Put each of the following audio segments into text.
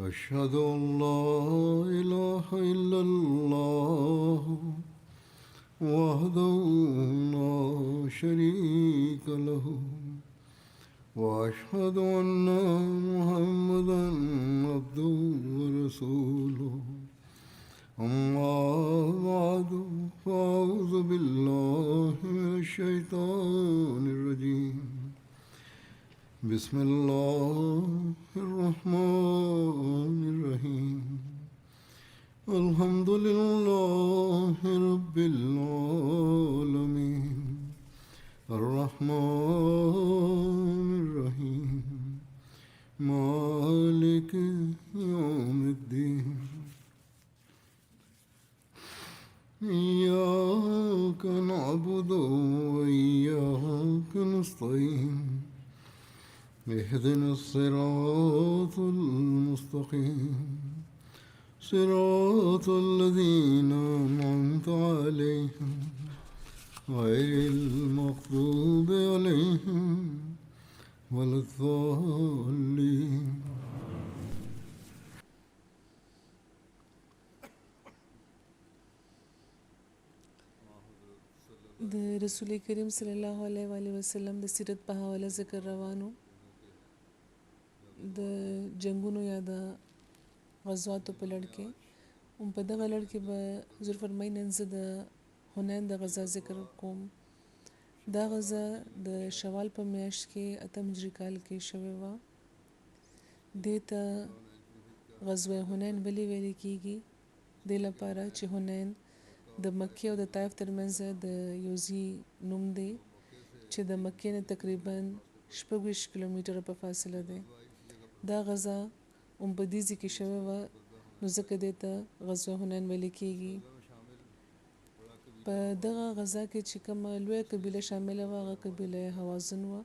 أشهد أن لا إله إلا الله وحده لا شريك له وأشهد أن محمدا عبده ورسوله أما بعد فأعوذ بالله من الشيطان الرجيم بسم الله الرحمن الرحيم الحمد لله رب العالمين الرحمن الرحيم مالك يوم الدين إياك نعبد وإياك نستعين اهدنا الصراط المستقيم صراط الذين أنعمت عليهم غير المغضوب عليهم ولا الضالين. د رسول کریم صلی الله علیه وسلم د سیرت په حواله ذکر روانو د جنگونو یا د غزواتو په لړ کې په دغه لړ کې به حضور فرمایي نن زه د حنین د غزا ذکر کوم. دا غزا د شوال په میاشت کې اتم هجري کال کې شوې وه. دې ته غزوه حنین ولې ویل کېږي؟ دې لپاره چې حنین د مکې او د طایف ترمنځ د یو ځای نوم دی چې د مکې نه تقریبا 26 کیلومتره په فاصله دی. دا غزا په دې ځای کې شوې وه، نو ځکه دې ته غزوه حنین ویل کېږي. په دغه غزا کې چې کومه لویه قبیله شامله وه هغه قبیله حوازن وه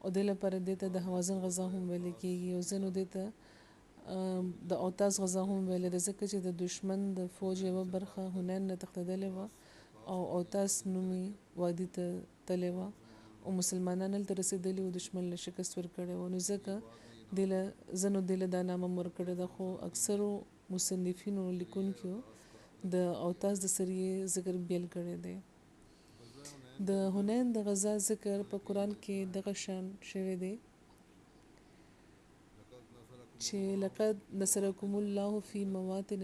او دې لپاره دې ته د حوازن غزا هم ویل کېږي او ځینو دې ته د اوتاس غزا هم ویل ده ځکه چې د دشمن د فوج یوه برخه حنین نه تښتېدلې وه او اوتاس نومي وادي ته تللې وه او مسلمانان هلته رسېدلي وو، دشمن له شکست ورکړی وو، نو ځکه ځینو دې له دا نامه هم ورکړې ده، خو اکثرو مصنفینو لیکونکو د اوتاس د سریې ذکر بیل کړی دی. د حنین د غزا ذکر په قرآن کې دغه شان شوی دی چې لقد نصرکم الله فی مواطن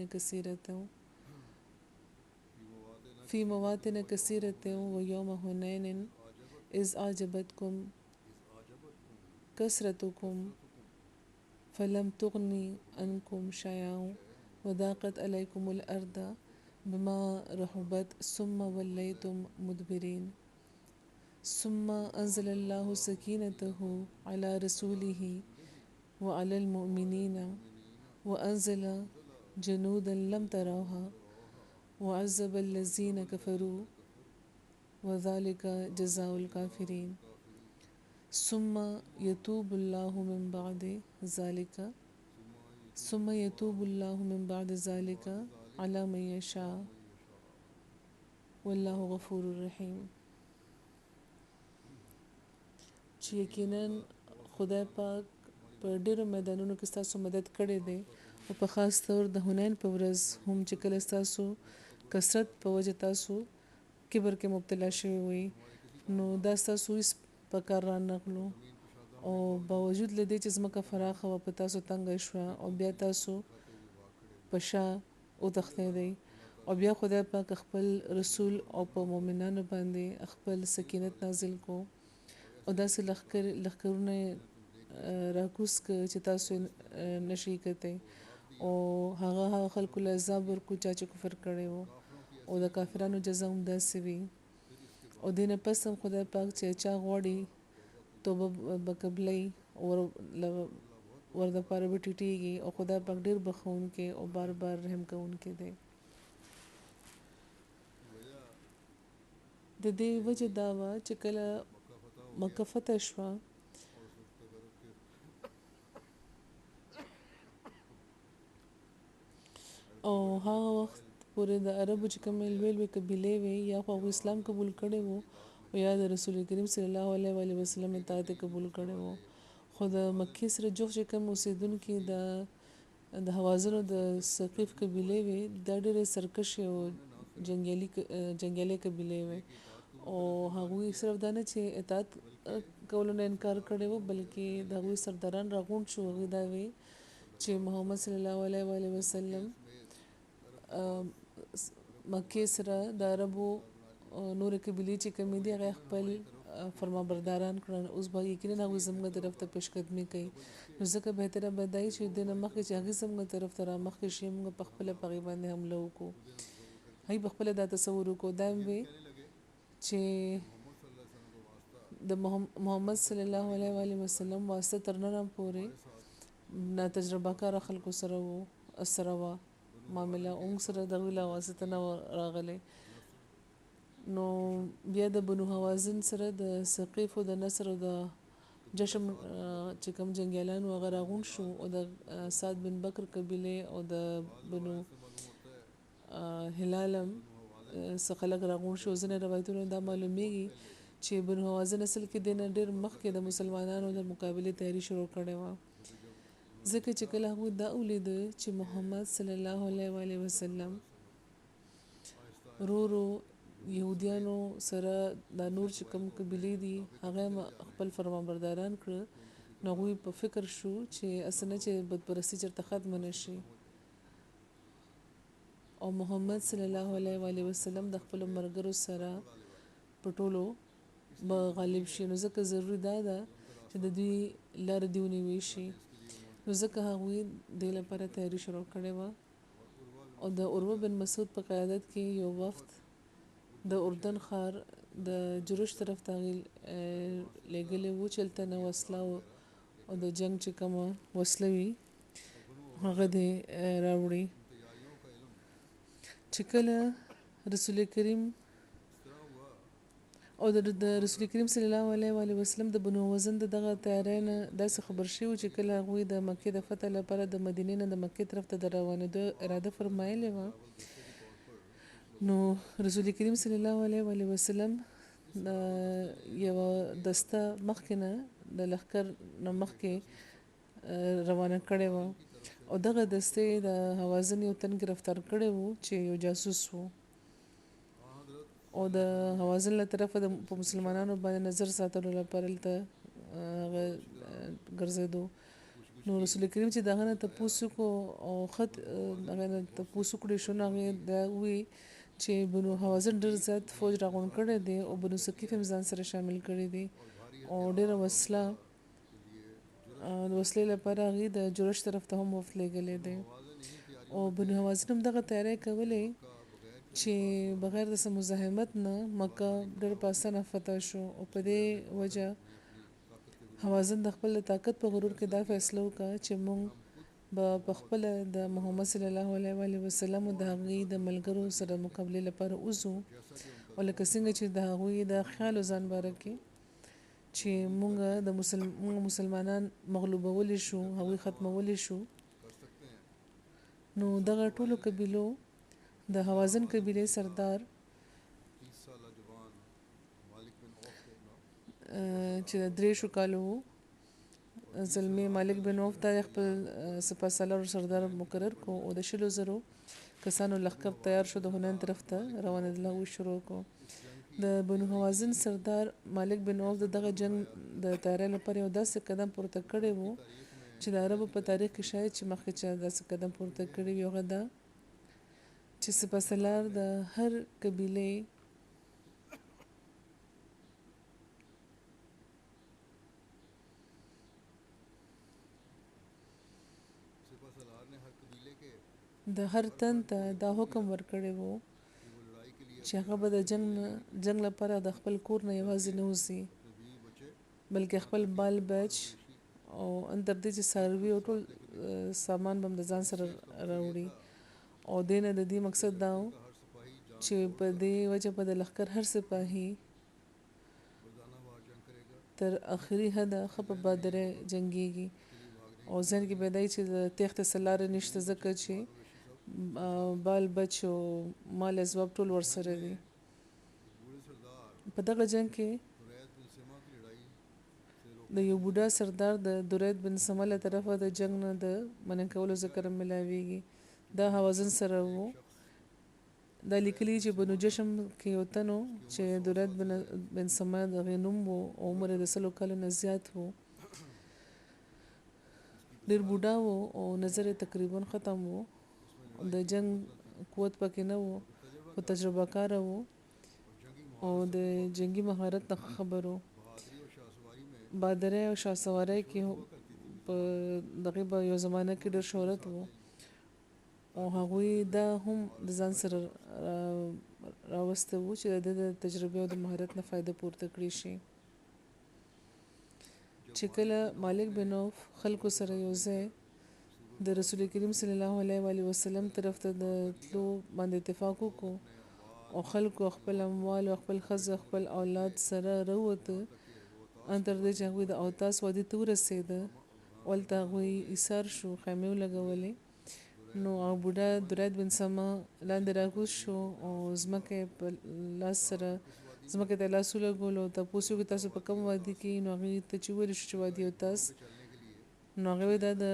کثیرة ویوم حنین اذ اعجبتکم کثرتکم فلم تغن عنکم شیئا وضاقت علیکم الارض بما رحبت ثم ولیتم مدبرین ثم انزل الله سکینته علی رسوله وعلى المؤمنين وأنزل جنودا لم تروها وعذب الذين كفروا وذلك جزاء الكافرين ثم يتوب الله من بعد ذلك على من يشاء والله غفور رحيم. چې یقینا خدای پاک په ډیرو میدانونو کې ستاسو مدد کړی دی او په خاص طور د حنین په ورځ هم چې کله ستاسو کثرت په وجه تاسو کبر کې مبتلا شوي وي نو دا ستاسو هیڅ په کار رانغلو او باوجود له دې چې ځمکه فراخه وه په تاسو تنګه شوه او بیا تاسو په شا وتښتېدئ او بیا خدای پاک خپل رسول او په مؤمنانو باندې خپل سکینت نازل کو او داسې لښکرونه راکوز که چې تاسو نشئ کتی او هغه خلکو له عذاب ورکو چا چې کفر کړی و او د کافرانو جزا هم داسې وي او دې نه پس هم خدای پاک چې چا غواړي توبه به قبلوي ور دپاره به ټیټېږي او خدای پاک ډېر بخښونکی او بار بار رحم کوونکی دی. د دې وجه دا وه چې کله مکه فتح شوه او هغه وخت پورې د عربو چې کومې لوی قبیلې وې یا خو هغوی اسلام قبول کړی وو او یا د رسول کریم صلی الله علیه وسلم اطاعت قبول کړی وو، خو د مکې سره جوخت چې کوم اوسېدونکي د د هوازنو د ثقیف قبیلې وې دا ډېرې سرکشې او جنګیالي قبیلې وې او هغوی صرف دا نه چې اطاعت کولو نه انکار کړی و بلکې د هغوی سرداران راغونډ شو هغوی دا وې چې محمد صلی الله علیه و آله وسلم مکې سره د عربو نور قبیلې چې کومې دي هغه خپل فرمانبرداران کړل اوس به یقینا هغوی زموږ طرف ته پیشقدمي کوي نو ځکه بهتره به دا وي چې د نه مخکې چې هغوی زموږ طرف ته رامخکې شي موږ په خپله په هغوی باندې حمله وکړو هغوی په خپله دا تصور وکړو دا هم وی چې د محمد صلی الله علیه و آله وسلم واسطه تر نن پورې ناتجربه کار خلکو سره وه معامله اون سره د ویلا واسطه نه راغلی نو بیا د بنو حوازن سره د ثقیف او د نصر او د جشم چې کوم جنگیالان و هغه راغونډ شو او د سعد بن بکر قبیله او د بنو هلالم څخه خلک راغونډ شو ځینې روایتونه دا معلومیږي چې بنو حوازن اصل کې د ډېر مخکې د مسلمانانو د مقابله تیاری شروع کړې وه ځکه چې کله هغوی دا ولید چې محمد صلی الله علیه و آله وسلم ورو یهودیانو سره د نور چې کوم قبیلې دي هغه خپل فرمانبرداران کړ نو هغوی په فکر شو چې اسنه چې بدپرستی چېرته ختمه نشي او محمد صلی الله علیه و آله وسلم د خپلو ملګرو سره په ټولو به غالب شي نو ځکه ضروري دا ده چې د دوی لاره دې ونیول شي نو ځکه هغوی دې لپاره تیاری شروع کړې وه او د عروه بن مسعود په قیادت کې یو وفد د اردن ښار د جروش طرف ته لېږلی و چې هلته نه وسله او د جنګ چې کومه وسله وي هغه دې راوړي چې کله رسول کریم او د رسول کریم صلی الله علیه و آله وسلم د بنو وزن دغه تیاری نه داسې خبر شوي چې کله هغوی د مکې د فتح لپاره د مدینې نه د مکې طرف ته د روانېدو اراده فرمایلې وه نو رسول کریم صلی الله علیه و آله وسلم یو دسته مخکې نه د لښکر نه مخکې روانه کړې وه او دغه دستې د حوازن یو تن ګرفتار کړی و چې یو جاسوس و او د حوازن له طرفه د مسلمانانو باندې نظر ساتلو لپاره هلته ګرځېدو نو رسول کریم چې دغه نه تپوس وکړو او خط هغه نه تپوس وکړی شو نو هغې دا ووایي چې بنو حوازن ډېر زیات فوج راغونډ کړی دی او بنو ثقیف هم ځان سره شامل کړي دي او ډېره وسله د وسلې لپاره هغې د جوړش طرف ته هم وفد لېږلی دی او بنو حوازن هم دغه تیاری کولی چې بغیر د څه مزاحمت نه مکه ډېر په اسانه فتح شو او په دې وجه حوازن د خپل طاقت په غرور کې دا فیصله وکړه چې موږ به په خپله د محمد صلی الله علیه و آله وسلم د هغوی د ملګرو سره مقابلې لپاره وځو او لکه څنګه چې د هغوی د خیال و ځان باره کې چې موږ مسلمانان مغلوبولی شو هغوی ختمولی شو نو دغه ټولو قبیلو د حوازن قبیلې سردار چې د 3 کالو زلمی مالک بن عوف دا خپل سپاه سالار سردار مقرر کو او د 100,000 کسانو لښکر تیار شو د هنین طرف ته روانېدل شروع کو د بنو حوازن سردار مالک بن عوف دغه جنگ د تیاری لپاره یو داسې قدم پورته کړی و چې د عربو په تاریخ کې شاید چې مخکې چا داسې قدم پورته کړی وي هغه دا چې سپاه سالار د هر قبیلې د هر تن ته دا حکم ورکړی وو چې هغه به د جنگ لپاره د خپل کور نه یوازې نه وځي بلکې خپل بال بچ او اندر دې چې څاروي او ټول سامان به د ځان سره راوړي او دې نه د دې مقصد دا و چې په دې وجه به د لښکر هر سپاهي تر آخري حده ښه په بادرۍ جنګېږي او ذهن کې به دا چې د تېښتې څه لاره نشته ځکه چې بال بچ او مال اسباب ټول ورسره دي په دغه جنګ کې د یو بوډا سردار د درید بن سمه له طرفه د جنگ نه د منع کولو ذکر ملاویږي دا حوازن سره وو دا لیکلي چې بنو جشم کې یو تنو چې درید بن سمه د غنوم وو عمر د 100 کالو نه زیات وو ډیر بوډا وو او نظر تقریبا ختم وو د جنگ قوت پکې نه وو خو تجربه کار وو او د جنگي مهارت نه خبرو بادره او شاسواره کې په دغه به یو زمانه کې ډېر شهرت وو او هغوی دا هم د ځان سره راوسته وو چې د تجربه او د مهارت نه فائدہ پورته کړی شي چې کله مالک بن عوف خلکو سره یو ځای د رسول کریم صلی الله علیه و وسلم طرف ته د تلو باندې اتفاق وکړو او خلکو خپل اموال او خپل خزه خپل اولاد سره وروته ان تر دې چې هغوی د اوتاس وادي ته ورسېده ولته هغوی ایثار شو خیمې ولګولې نو او بوډا درید بن سمه لاندې راکوز شو او ځمکه په لاس سره ځمکې ته لاس ولګولو تاسو کې تاسو په کوم وادي کې نو هغې ته چې ویل شو چې وادي اوتاس نو هغې دا د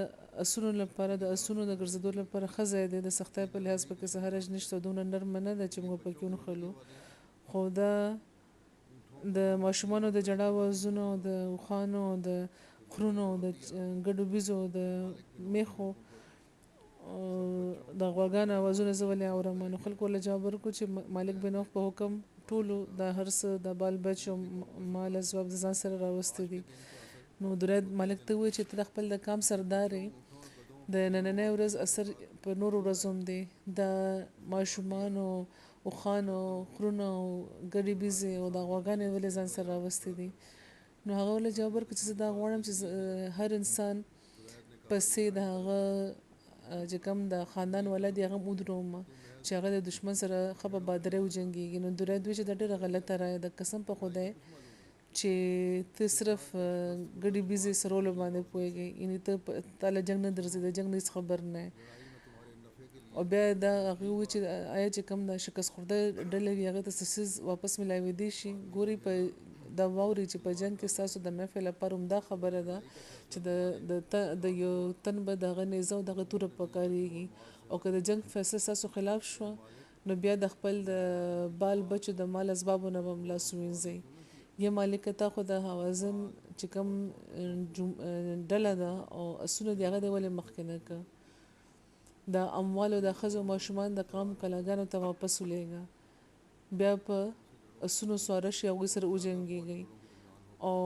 اسونو لپاره د اسونو د ګرځېدو لپاره ښه ځای دی د سختۍ په لحاظ پکې څه حرج نشته دونه نرمه نه ده چې موږ پکې ونښلو خو دا د ماشومانو د جړا وازونو د اوښانو د خرونو د ګډو بیزو د میخو د غواګانو اوازونه زه ولې اورم نو خلکو له جواب ورکړو چې مالک بن عوف په حکم ټولو د هر څه د بال بچ او مال اسباب د ځان سره راوستي دي نو درید مالک ته وایي چې ته خپل د کام سردار د نننۍ ورځ اثر په نور ورځو هم دی د ماشومانو اوښانو خرونو ګډې بیزې او د غواګانې ولې ځان سره راوستي دي نو هغه ولې جواب ورکړ چې زه دا غواړم چې هر انسان پسې د هغه چې کوم د خاندان ولادي هغه ودروم چې هغه د دشمن سره خپه بادره وجنګيږي نو درې دوی چې د ډېر غلطه رائے د قسم په خدای چې ته صرف ګډي بيزي سرولو باندې پويږي یعنی ته تعالی جنگ نه درځي د جنگ نه خبر نه او بیا دا هغه و چې آیا چې کوم د شکست خورده ډلې هغه ته سسیز واپس ملاوي دي شي ګوري په دا ووري چې په جنگ کې تاسو د نفع لپاره دا خبره ده چې د یو تن به دغه نيزه دغه تور پکاريږي او که د جنگ فیصله تاسو خلاف شو نو بیا د خپل د بال بچو د مال اسبابونه به ملاس وینځي یا مالک ته خو د حوازن چې کوم ډله ده او اسونه دغه د ولې مخکنه ک د اموال او د خزو ماشومان د قام کلاګانو ته واپس ولېګا بیا په اسونو سواره شي او سره وجنګيږي او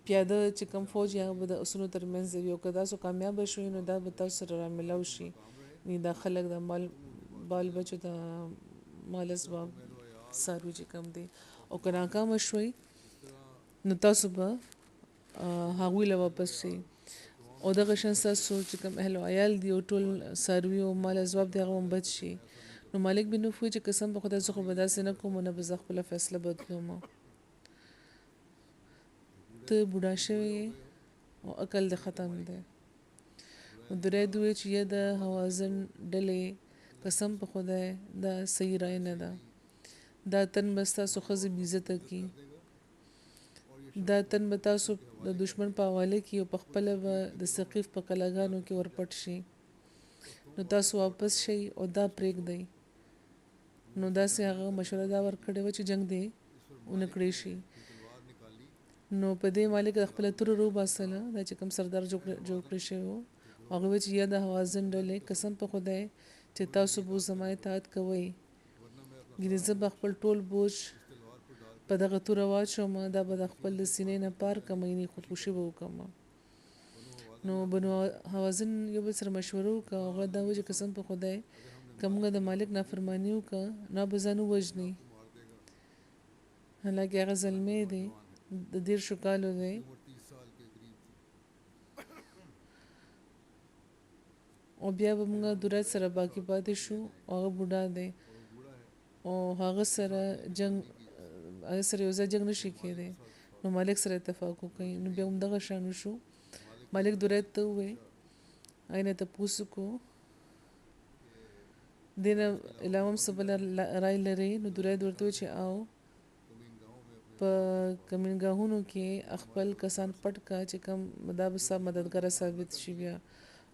پیاده چې کوم فوج یا به د اسونو ترمنځ یو کدا سو کامیاب شوی نو دا به تاسو سره ملو شي ني د خلک د مال بال بچو د مال اسباب ساروي چې کوم دي او کنا کام شوي نو تاسو به هغوی له واپس شي او دغه شان تاسو چې کوم اهل او عیال دی او ټول ساروي او مال اسباب دی هغه بچ شي نو مالک بن نوفل چې قسم په خدای څخه بداسه نه کوم نه به خپل فیصله بدلوم ته بوډا شوی او عقل د ختم دی درې دوی چې د حوازن ډلې قسم په خدای دا صحیح رائے نه ده دا تن بستا سو خزي بیزته کی دا تن بتا سو د دشمن په حواله کې او په خپل د ثقيف په کلاګانو کې ورپټ شي نو تاسو واپس شي او دا پریک دی نو دا سه هغه مشوره دا ورکړې و چې جنگ دی اونکړې شي نو په دې مالک خپل تر رو باسله دا چې کوم سردار جوړ کړی شي هغه چې یا د حوازن ډلې قسم په خدای چې تاسو بو زما اطاعت کوئ ګینه زه خپل ټول بوج په دغه تور واچوم دا به خپل سینې نه پار کمینی خودکشي وکم نو بنو حوازن یو بل سره مشوره وکړه هغه دا و چې قسم په خدای کومه د مالک نافرمانی وکړه نه بزانو وجني هلاکه هغه ظلمې دی د دیر شو کالو دی او بیا به موږ درات سره باقی پاتې شو هغه بوډا دی او هغه سره جنگ هغه سره یو ځای جنگ نشي کېدی نو مالک سره اتفاق وکړي نو بیا هم دغه شانو شو مالک درات ته وې اینه ته پوسو کو دینه علامه سبل رای لري نو درات ورته چې او په کمینګاهونو کې خپل کسان پټ کا چې کوم دا به سم مددګار ثابت شي بیا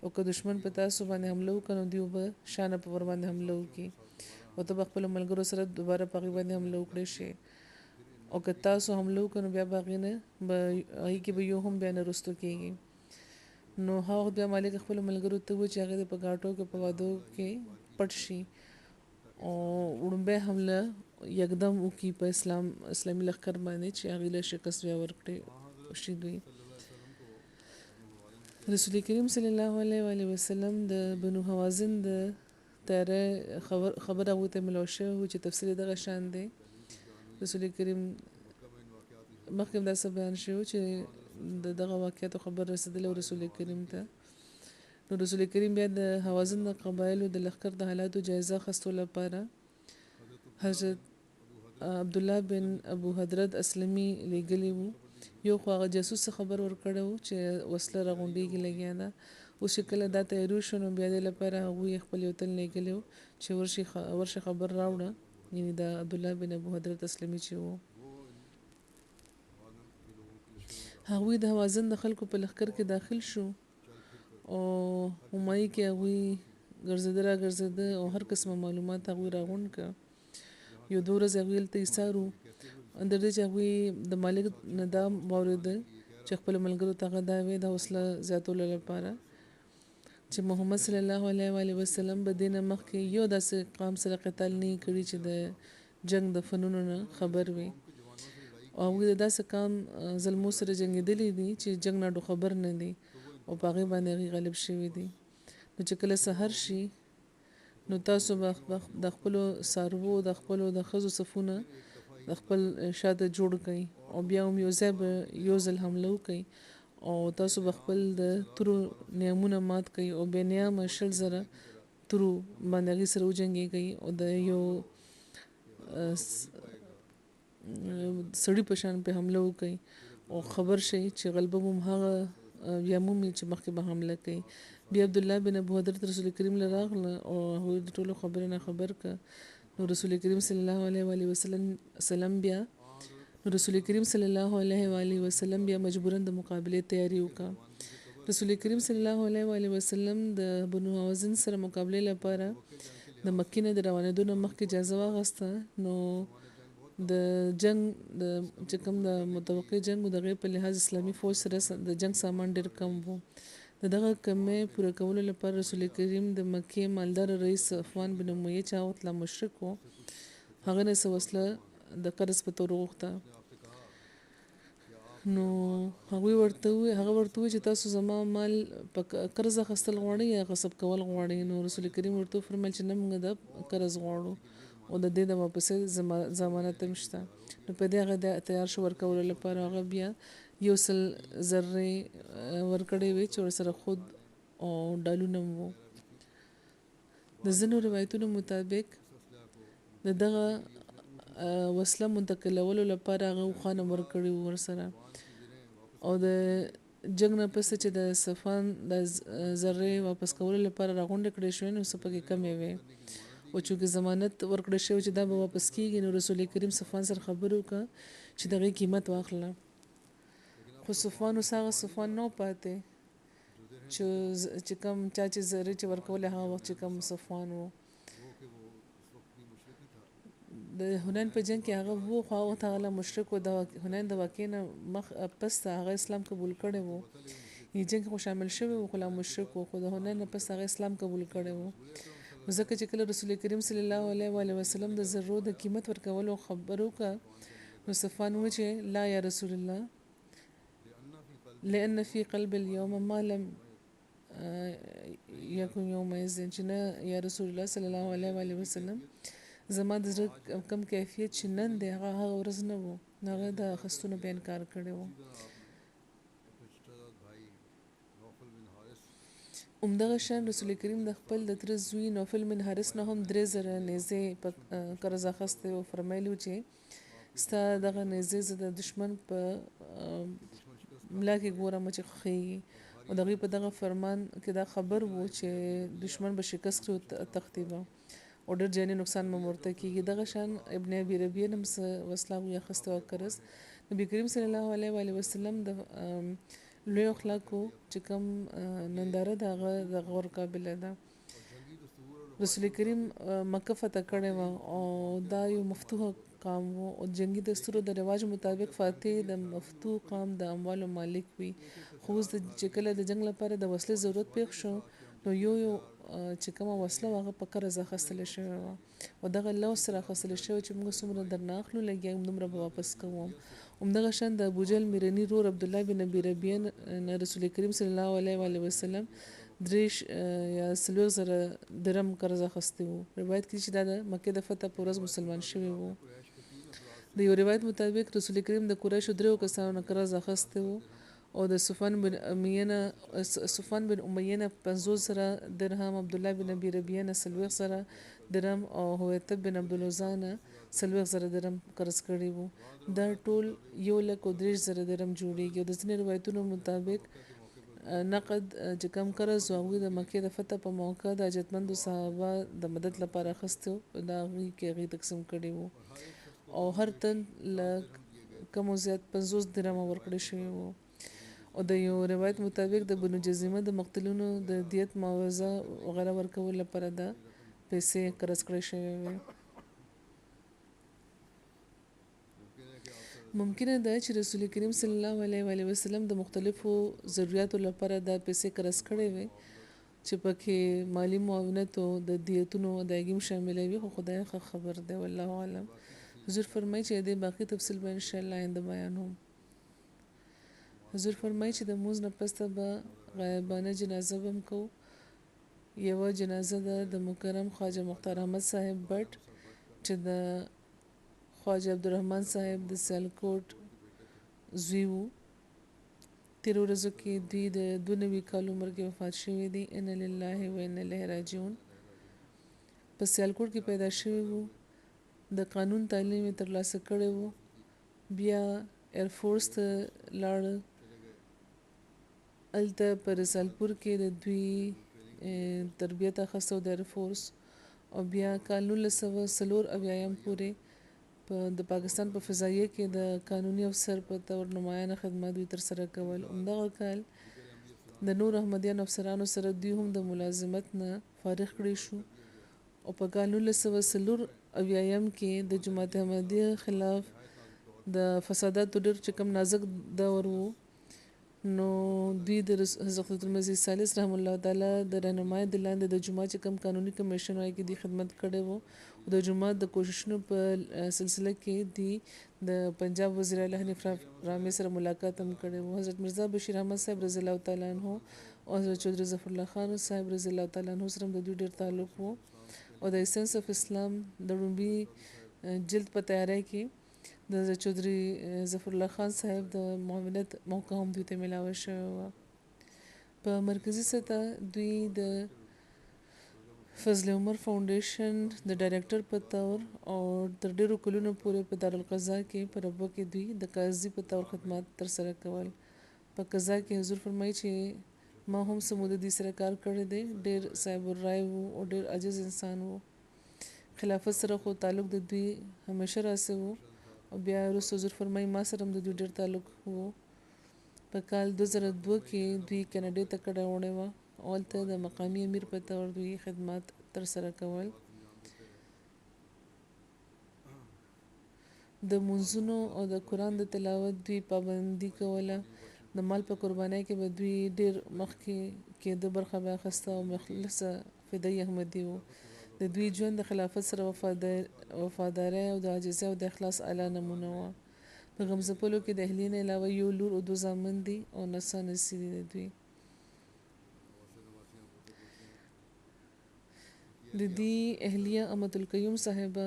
او که دشمن په تاسو باندې حمله وکړي دیو به شانه په ور باندې حمله وکړي او ته به خپل ملګرو سره دوباره په غي باندې حمله وکړي شي او که تاسو حمله وکړو بیا باغې نه به هغې کې به یو هم بیا نه رستو کېږي نو هغه بیا مالک خپل ملګرو ته و چې هغې په ګاټو کې په وادو کې پټ شي او وړومبی حمله یکدم وکړي په اسلامي لښکر باندې چې هغې له شکست بیا ورکړي شي دوی رسول کریم صلی الله علیه وسلم د بنو حوازن د تیاره خبر هغوی ته ملو شوی و چې تفصیل دغه شان دی رسول کریم مخکې هم داسې بیان شوی چې دغه واقعاتو خبر رسېدلی و رسول کریم ته نو رسول کریم بیا د حوازن د قبایلو د لښکر د حالاتو جایزه اخیستو لپاره حضرت عبدالله بن ابو حضرت اسلمي لیږلی وو یو خو هغه جاسوس خبر ورکړی و چې وسله راغونډېږي لګیا ده اوس چې کله دا تیاری وشو نو بیا دې لپاره هغوی خپل یو تن لیږلی و چې ورشي خبر راوړه یعنې د عبدالله بن ابو حضرت اسلمي چې و هغوی د حوازن د خلکو په لښکر کې داخل شو او همایي کې هغوی ګرځېده او هر قسمه معلومات هغوی راغونډ کړه یو 2 ورځې هغوی هلته ایسارو اندر دې چې هغوی د مالک نه دا واورېده چې خپل ملګرو ته هغه دا ویې د حوصله زیاتولو لپاره چې محمد صلی الله علیه وسلم به دې نه مخکې یو داسې قام سره قتال نه کړي چې د جنگ د فنونو نه خبر وي او هغوی د داسې قام ظلمو سره جنګېدلي دي چې جنگ نه خبر نه دي او په هغې باندې هغوی غالب شوي دي نو چې کله سحر شي نو تاسو به د خپلو څاروو د خپلو د ښځو صفونه د خپل شاته جوړ کړئ او بیا هم یو ځای به یو ځل حمله وکړئ او تاسو به خپل د تورو نیامونه مات کړئ او بې نیامه 100,000 تورو باندې هغې سره وجنګېږئ او د یو سړي په شان پې حمله وکړئ او خبر شئ چې غلبه هم هغه یا مومي چې مخکې به حمله کوي بیا عبدالله بن ابو حضرت رسول کریم له راغله او هغوی د ټولو خبرې نه خبر کړه نو رسول کریم صلی الله علیه وسلم بیا رسول کریم صلی الله علیه وسلم بیا مجبورا د مقابله تیاری وکړه رسول کریم صلی الله علیه وسلم د بنو حوازن سره مقابله لپاره د مکې نه د روانېدو نه مخکې اجازه واخیسته نو د جنگ د چې کوم د متوقع جنگ د غیر په لحاظ اسلامي فوج سره د جنگ سامان ډیر کم وو دغه کمې پوره کولو لپاره رسول کریم د مکې مالدار رئیس صفوان بن امیه چې هغه وخت لا مشرک و هغه نه څه وسله د قرض په تور وغوښته نو هغه ورته وی چې تاسو زما مال په قرض اخیستل غواړئ یا غصب کول غواړئ نو رسول کریم ورته فرمایل چې نه موږ د قرض غواړو او د دې د واپسې ضمانت هم شته نو په دې هغه تیار شو ورکولو لپاره هغه بیا 100 ذرې ورکړې وې چې ورسره خود او ډالونه وو د ځینو روایتونو مطابق دغه وسله منتقلولو لپاره هغه خوانه ورکړي ورسره او د جنگ نه پس چې د صفان د ذرې واپس کولو لپاره راغونډه کړې شوې نو څه پکې کمې وې او چې ضمانت ورکړی شوی چې دا به واپس کیږي نو رسول کریم صفان سره خبرو وکړه چې دغه قیمت واخله خو صفان وساغه صفان نو پاتې چې کوم چا چې زری چې ورکول هغه وخت چې کوم صفان وو د هنن په جنگ کې هغه وو خو هغه تعالی مشرک و د هنن د واقع نه مخ پس هغه اسلام قبول کړي وو یې جنگ خو شامل شوی و خو لا مشرک و خو د هنن پس هغه اسلام قبول کړي وو ځکه چې کله رسول کریم صلی الله علیه وسلم د ذرو د قیمت ورکولو خبرو کا نو صفان و چې لا یا رسول الله لأن في قلب اليوم ما لم يكن يوم يزن چې نه یا رسول الله صلی الله علیه وسلم زما د زړه کم کیفیت چې نن دی هغه ورځ نه و هغه د اخیستونو به انکار کړی و همدغه شان رسول کریم د خپل د تر زوی نوفل من حارث نه هم 3,000 نیزې په قرض اخیسته او فرمایلو چې ستا دغه نیزې زه د دشمن په ملا کې ګورم چې خوښیږي او دغه په دغه فرمان کې دا خبر وو چې دشمن به شکست کړي تختې به او ډېر جاني نقصان مو ورته کیږي. دغه شان ابن ابي ربيعه هم وسله وی اخیسته او کرز نبی کریم صلی الله علیه و آله وسلم د لوی اخلاقو چې کوم ننداره د هغه د غور قابل ده. رسول کریم مکه فتح کړی و او دا یو مفتوح قام و او جنگي دستورو د رواج مطابق فاتح د مفتوح قام د اموالو مالک وي. خو اوس چې کله د جنگ لپاره د وسلې ضرورت پیښ شو نو یو چې کومه وسله هغه په قرض اخیستل شوې وه او دغه لوث سره اخیستل شوی چې موږ څومره درنه اخلو لګیا دومره به واپس کوو. همدغه شان د ابوجهل میرني رور عبد الله بن ابي ربيعه نه رسول کریم صلی الله علیه و آله وسلم دریش یا 40,000 درم قرض اخیستی وو. روایت کې چې دا د مکې د فتح پر ورځ مسلمان شوی وو. د یو روایت مطابق رسول کریم د قریشو 3 کسانو نه قرض اخیستی وو او د صفوان بن امیه نه 50,000 درهم، عبد الله بن ابي ربيعه نه 40,000 درهم او هویتب بن عبد العزى نه 40,000 درهم قرض کړي وو. دا ټول 1,30,000 درهم جوړیږي. د ځینې روایتونو مطابق نقد چې کم قرض او هغوی د مکې د فتح په موقع د حاجتمندو صحابه د مدد لپاره اخیستو دا هغوی کې هغوی تقسیم کړي وو او هر تن له کم او زیات 50 درهم ورکړي شوي وو. او د یو روایت مطابق د بنو جزیمه د مقتلونو د دیت معاوضه وغیره ورکول لپاره دا پیسې قرض کړي شوی وي. ممکنه ده چې رسول کریم صلی الله علیه و آله وسلم د مختلفو ضرورتو لپاره دا پیسې قرض کړي وي چې پکې مالی معاونت او د دیتونو ادایګي شامل وي. خو خدای خبر دی، والله اعلم. حضور فرمایي چې د باقي تفصیل به ان شاء الله آینده بیانوم. حضور فرمایي چې د موز نه پسته به غایبانه جنازه بم کو. یو جنازه ده د مکرم خواجه مختار احمد صاحب بټ چې د خواجه عبدالرحمن صاحب د سیالکوټ زوی وو. تیر ورځو کې دوی د 92 کال عمر کې وفات شوی دی. ان لله و ان الیه راجعون. په سیالکوټ کې پیدا شوی وو. د قانون تعلیم ترلاسه کړی وو. بیا ایرفورس ته لاړ. الته په رسالپور کې د دوی تربیت اخیستو د ایرفورس او بیا کال 1904 پورې د پاکستان په فضاییه کې د قانوني افسر په تور نمایانه خدمات دوی ترسره کول. همدغه کال د نور احمدیان افسرانو سره دوی هم د ملازمت نه فارغ کړی شو او په کال 1904 کې د جماعت احمدیه خلاف د فساداتو ډېر چې کوم نازک دور وو نو دوی د حضرت المسیح ثالث رحم الله تعالی د رهنمایي د لاندې د جماعت چې کوم قانوني کمیشن وای کې د خدمت کړي وو. د جماعت د کوششونو په سلسله کې دی د پنجاب وزیر اعلی حنیف رامي سره ملاقات هم کړي وو. حضرت مرزا بشیر احمد صاحب رضی الله تعالی عنہ او حضرت چودھری ظفر الله خان صاحب رضی الله تعالی عنہ سره د دوی ډېر تعلق وو او د ایسنس اف اسلام د لومبي جلد په تیاری کې د چودھری ظفر الله خان صاحب د معاونت موقع هم دوی ته ملاوه شوی وه. په مرکزی سطح دوی د فضل عمر فاونډیشن د ډایرکټر په تور او تر ډیرو کلونو پورې په دارالقضا کې په ربوه کې دوی د قاضي په تور خدمات ترسره کول. په قضا کې حضور فرمایي چې ما هم سمود دي سره کار کړی دی. ډیر صاحب الرای وو او ډیر عاجز انسان وو. خلافت سره خو تعلق د دوی همیشه راسه وو او بیا وروسته حضور فرمایي ما سره هم د دوی ډیر تعلق وو. په کال 2002 کې دوی کینیډا ته کډه وړې وه او هلته د مقامي امیر په تور دوی خدمات ترسره کول. د منځونو او د قرآن د تلاوت دوی پابندي کوله. د مال په قربانۍ کې به دوی ډیر مخکې کېده برخه به اخیسته او مخلصه فدایي احمدي وو. د دوی ژوند د خلافت سره وفادارۍ او د عاجزۍ او د اخلاص اعلی نمونه وه. په غمزپلو کې د اهلیې نه علاوه یو لور او 2 زامن دي او نسا نسي دي. د دوی د دې اهلیه امت القیوم صاحبه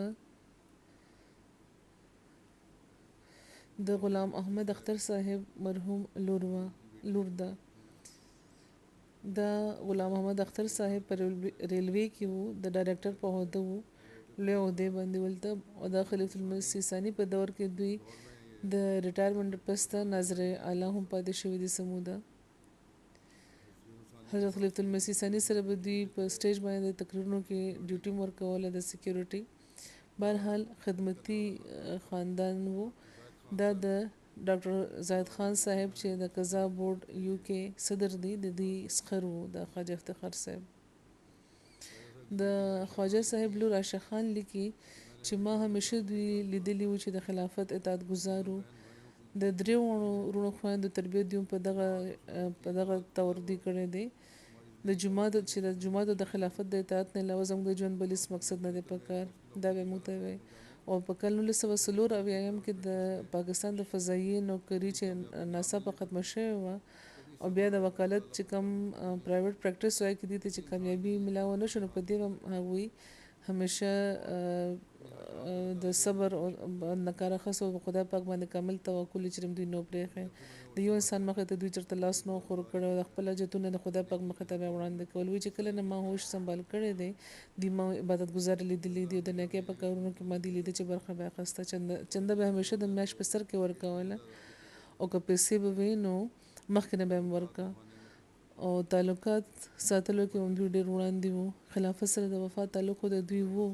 د غلام احمد اختر صاحب مرحوم لور ده. دا غلام احمد اختر صاحب پر ریلوی کې وو. د ډایرکټر په عہده وو. لوی عہدې باندې ولته او د خلیفۃ المسیح ثانی په دور کې دوی د ریټایرمنټ پسته ناظر اعلی هم پاتې شوي دي سموده. حضرت خلیفۃ المسیح ثانی سره به دوی په سټیج باندې د تقریرونو کې ډیوټي ورکوله د سکیورټي. بهرحال خدمتي خاندان وو. دا د ډاکټر زاهد خان صاحب چې د قضا بورډ یو کې صدر دی د دې سخر وو د خواجه افتخار صاحب. د خواجه صاحب لور عایشه خان لیکي چې ما همیشه دوی لیدلی وو چې د خلافت اطاعت ګزارو. د دریو وروڼو خویندو تربیت دوی په دغه طور دی کړی دی. د جماعت د خلافت د اطاعت نه علاوه زموږ د ژوند بل هیڅ مقصد نه دی په کار. دا به موږ ته وایي. او په کال 1994 کې د پاکستان د فضایي نوکري چې ناڅاپه ختمه شوې وه او بیا د وکالت چې کوم پرایویټ پریکټس وایي کې دي ته چې کامیابي ملاوه نه شو، نو په دې هغوی همیشه د صبر او نکاره خاص او خدای پاک باندې کامل توکل چې دوی نو پرېښی. د یو انسان مخې ته دوی چېرته لاس نو خور کړی او د خپل حاجتونه د خدای پاک مخې ته بیا وړاندې کول. وایي چې کله نه ما هوش سنبال کړی دی دوی ما عبادت ګزار لیدلی دي او د نیکۍ په کارونو کې ما دي لیده چې برخه به اخیسته. چنده به همیشه د میاشت په سر کې ورکوله او که پیسې به وي نو مخکې نه به هم ورکه. او تعلقات ساتلو کې هم دوی ډېر وړاندې وو. خلافت سره د وفا تعلق خو د دوی وو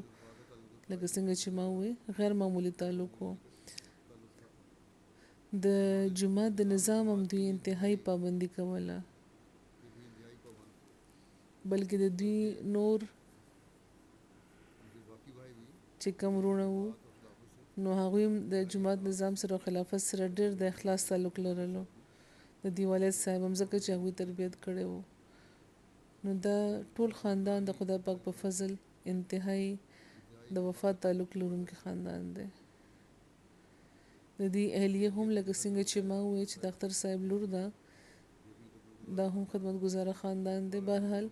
لکه څنګه چې ما ووی غیر معمولی تعلق وو. د جماعت د نظام هم دوی انتهایی پابندي کوله، بلکې د دوی نور چې کوم وروڼه وو نو هغوی هم د جماعت نظام سره او خلافت سره ډېر د اخلاص تعلق لرلو. د دې والد صاحب هم ځکه چې هغوی تربیت کړی وو. نو دا ټول خاندان د خدای پاک په فضل انتهایی د وفات تعلق لرونکي خاندان دی. د دې اهلیه هم لکه څنګه چې ما وویل چې د اختر صاحب لور ده، دا هم خدمتګزاره خاندان دی. بهرحال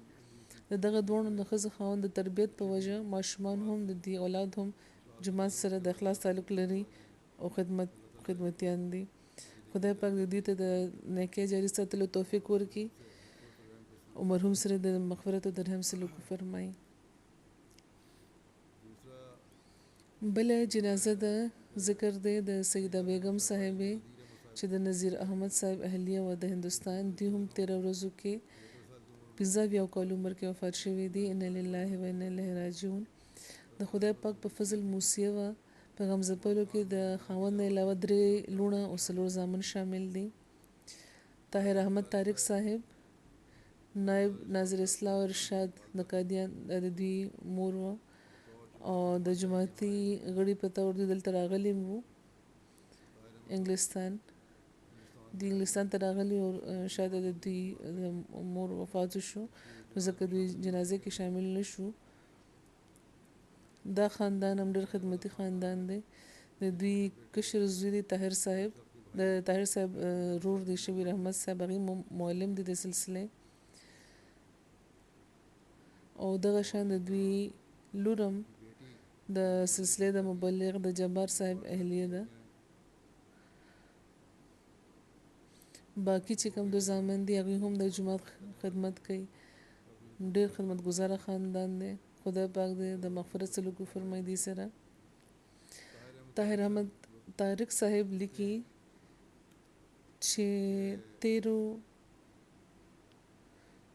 د دغه دواړو د ښځو خاوند د تربیت په وجه ماشومان هم د دې اولاد هم جماعت سره د اخلاص تعلق لري او خدمتیان دي. خدای پاک د دې ته د نیکۍ جاري ساتلو توفیق ورکړي او مرحوم سره د مغفرت او د رحم سلوک فرمایي. بله جنازه د ذکر دی د سیده بیگم صاحبې چې د نظیر احمد صاحب اهلیه و د هندوستان. دی هم 13 ورځو کې 15 کال عمر کې وفات شوي دي. انا لله و انا الیه راجعون. د خدای پاک په فضل موسیه وه. په غم ځپلو کې د خاوند نه علاوه 3 لوڼه او 4 زامن شامل دي. طاهر احمد طارق صاحب نائب ناظر اصلاح او ارشاد د قادیان د دوی مور وه او د جماعتي غړي په طور دوی دلته راغلي وو انګلستان. دوی انګلستان ته راغلي او شاید د دوی مور وفات شو نو ځکه دوی جنازې کې شامل نه شو. دا خاندان هم ډېر خدمتي خاندان دی. د دوی کشر زوی دی طاهر صاحب، د طاهر صاحب رور دی شبیر احمد صاحب، هغې معلم دی د سلسلې. او دغه شان د دوی لورم د سلسلې د مبلغ د جبار صاحب اهلیه ده. باقی چې کوم 2 زامن دي هغوی هم د جماعت خدمت کوي. ډېر خدمتګزاره خاندان دی. خدای پاک دې د مغفرت سلوک وفرمایي دې سره. طاهر احمد طارق صاحب لیکي چې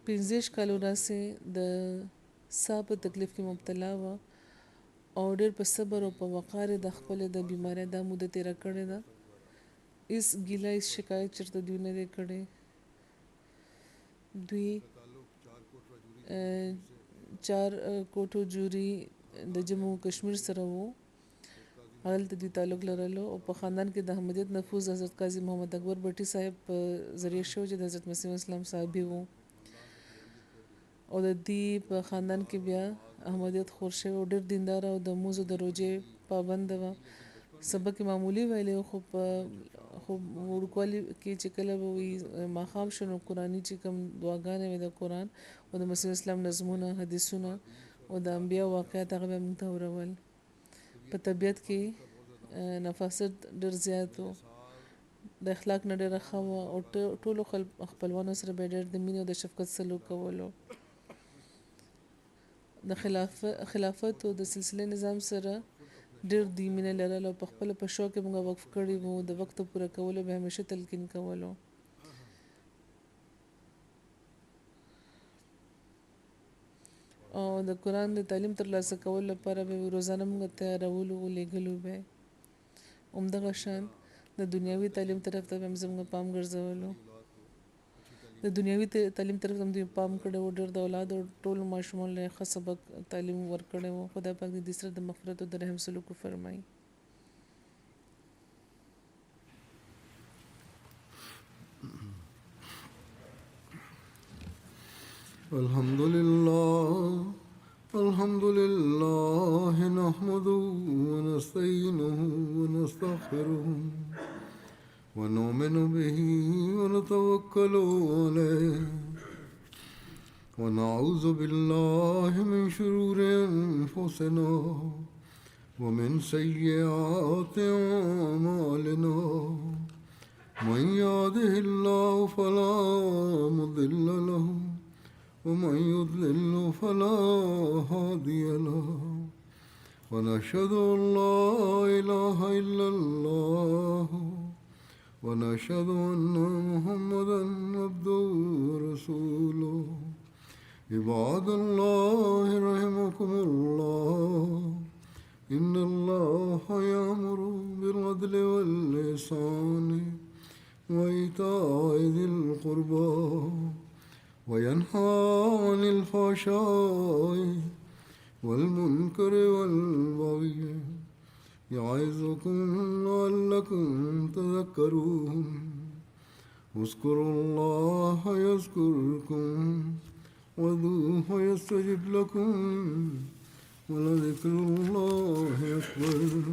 15 کالو راسې د ساه په تکلیف کې مبتلا وه او ډېر په صبر او په وقار د خپل د بیمارۍ دا موده تیره کړې ده. هیڅ ګیله هیڅ شکایت چېرته دوی نه دی کړی. دوی 4 کوټو جوري د جموں کشمیر سره وو، هلته دوی تعلق لرلو او په خاندان کې د احمدیت نفوذ حضرت قاضي محمد اکبر بټي صاحب په ذریعه شو چې د حضرت مسیح اسلام صحابي وو او د دې په خاندان کې بیا احمدیت خور شوی او ډېر دیندار او د مونځ او د روژې پابند وه. سبق معمولی ویلی خو په وړوکوالي کې چې کله به وي ماښام شو نو قرآني چې کوم دعاګانې وې د قرآن او د مسیح اسلام نظمونه حدیثونه او د انبیا واقعات هغه به موږ ته اورول. په طبیعت کې نفاست ډېر زیات و، د اخلاق نه ډېره ښه وه او ټولو خپلوانو سره به ډېر د مینې او د شفقت سلوک کولو. د خلافت او د سلسله نظام سره ډېر دی مینه لرله او په خپله په شوق کې موږ وقف کړي وو. د وخت پوره کولو به همیشه تلقین کولو. او د قرآن د تعلیم ترلاسه کولو لپاره به روزانه موږ تیارولو او لېږلو به همدغه شان د دنیوي تعلیم طرف ته به هم زموږ پام ګرځولو د دنیوي تعلیم طرف ته هم دوی پام کړی و ډېر د اولاد او ټولو ماشومانو له ښه سبق تعلیم ورکړی و خدای پاک دې سره د مغفرت او د رحم سلوک وفرمایي الحمد لله نحمده ونستعينه ونستغفره ونؤمن به ونتوكل عليه ونعوذ بالله من شرور أنفسنا ومن سيئات أعمالنا من يهده الله فلا مضل له ومن يضلل فلا هادي له ونشهد أن لا إله إلا الله ونشهد أن محمدا عبده ورسوله عباد الله رحمكم الله إن الله يأمر بالعدل والإحسان وإيتاء ذي القربى وينهى عن الفحشاء والمنكر والبغي يعظكم لعلكم تذكرون اذكروا الله يذكركم وادعوه يستجب لكم ولذكر الله أكبر